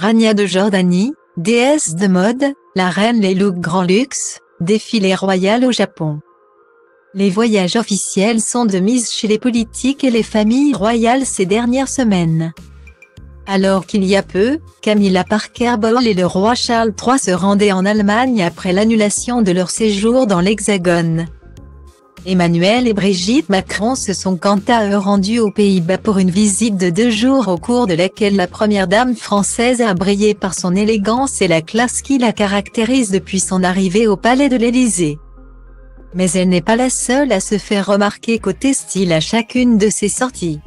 Rania de Jordanie, déesse de mode, la reine des looks grand luxe, défilé royal au Japon. Les voyages officiels sont de mise chez les politiques et les familles royales ces dernières semaines. Alors qu'il y a peu, Camilla Parker Bowles et le roi Charles III se rendaient en Allemagne après l'annulation de leur séjour dans l'Hexagone. Emmanuel et Brigitte Macron se sont quant à eux rendus aux Pays-Bas pour une visite de 2 jours au cours de laquelle la première dame française a brillé par son élégance et la classe qui la caractérise depuis son arrivée au palais de l'Élysée. Mais elle n'est pas la seule à se faire remarquer côté style à chacune de ses sorties.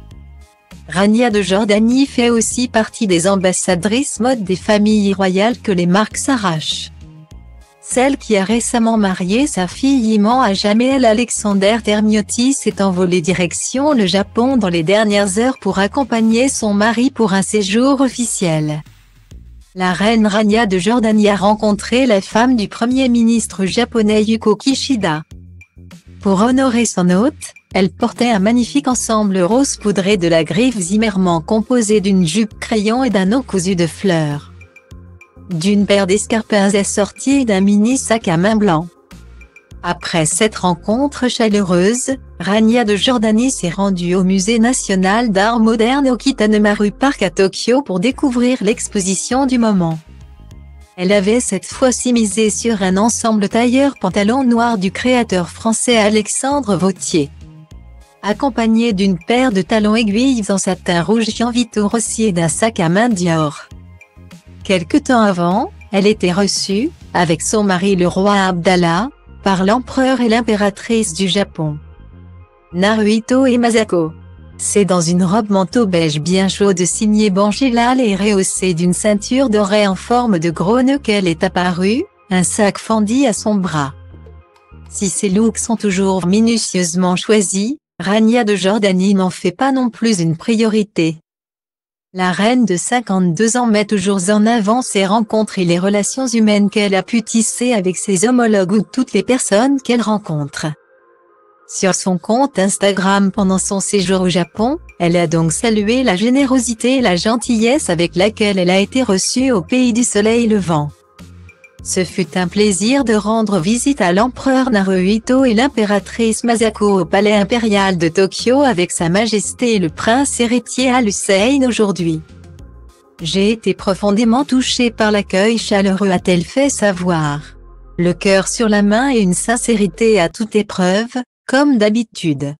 Rania de Jordanie fait aussi partie des ambassadrices mode des familles royales que les marques s'arrachent. Celle qui a récemment marié sa fille Iman à Jamel Alexander Termiotti s'est envolée direction le Japon dans les dernières heures pour accompagner son mari pour un séjour officiel. La reine Rania de Jordanie a rencontré la femme du premier ministre japonais Yuko Kishida. Pour honorer son hôte, elle portait un magnifique ensemble rose poudré de la griffe Zimmermann composé d'une jupe crayon et d'un haut cousu de fleurs, d'une paire d'escarpins assortis et d'un mini sac à main blanc. Après cette rencontre chaleureuse, Rania de Jordanie s'est rendue au Musée national d'art moderne au Kitanemaru Park à Tokyo pour découvrir l'exposition du moment. Elle avait cette fois-ci misé sur un ensemble tailleur-pantalon noir du créateur français Alexandre Vauthier, accompagné d'une paire de talons aiguilles en satin rouge Gianvito Rossi et d'un sac à main Dior. Quelque temps avant, elle était reçue, avec son mari le roi Abdallah, par l'empereur et l'impératrice du Japon, Naruhito et Masako. C'est dans une robe manteau beige bien chaude signée Banjilal et rehaussée d'une ceinture dorée en forme de gros nœud qu'elle est apparue, un sac Fendi à son bras. Si ces looks sont toujours minutieusement choisis, Rania de Jordanie n'en fait pas non plus une priorité. La reine de 52 ans met toujours en avant ses rencontres et les relations humaines qu'elle a pu tisser avec ses homologues ou toutes les personnes qu'elle rencontre. Sur son compte Instagram pendant son séjour au Japon, elle a donc salué la générosité et la gentillesse avec laquelle elle a été reçue au pays du soleil levant. Ce fut un plaisir de rendre visite à l'empereur Naruhito et l'impératrice Masako au palais impérial de Tokyo avec sa majesté le prince héritier Al-Hussein aujourd'hui. J'ai été profondément touchée par l'accueil chaleureux, a-t-elle fait savoir. Le cœur sur la main et une sincérité à toute épreuve, comme d'habitude.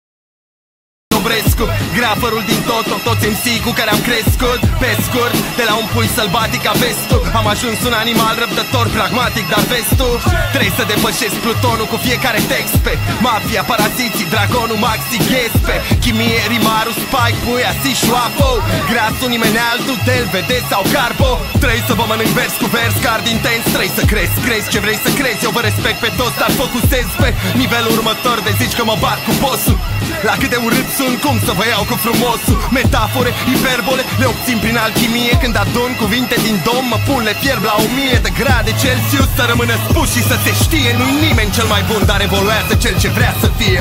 Grafarul din toți MC cu care am crescut. Pe scurt, de la un pui sălbatic avestu, am ajuns un animal răbdător, pragmatic, dar vestul trebuie să depășesc plutonul cu fiecare text pe mafia, paraziții, dragonul, maxi, ghespe chimie, rimarul, spike, puia, si, șoafo grasul, nimeni altul, del, vede sau carbo. Trebuie să vă mănânc vers cu vers, card intens. Trebuie să crezi ce vrei să crezi. Eu vă respect pe toți, dar focusez pe nivelul următor. De zici că mă bat cu bossul. La cât de urât sunt, cum să vă iau cu frumosul. Metafore, hiperbole, le obțin prin alchimie. Când adun cuvinte din dom, mă pun, le fierb la 1000 de grade Celsius. Să rămână spus și să se știe, nu-i nimeni cel mai bun, dar evoluează cel ce vrea să fie.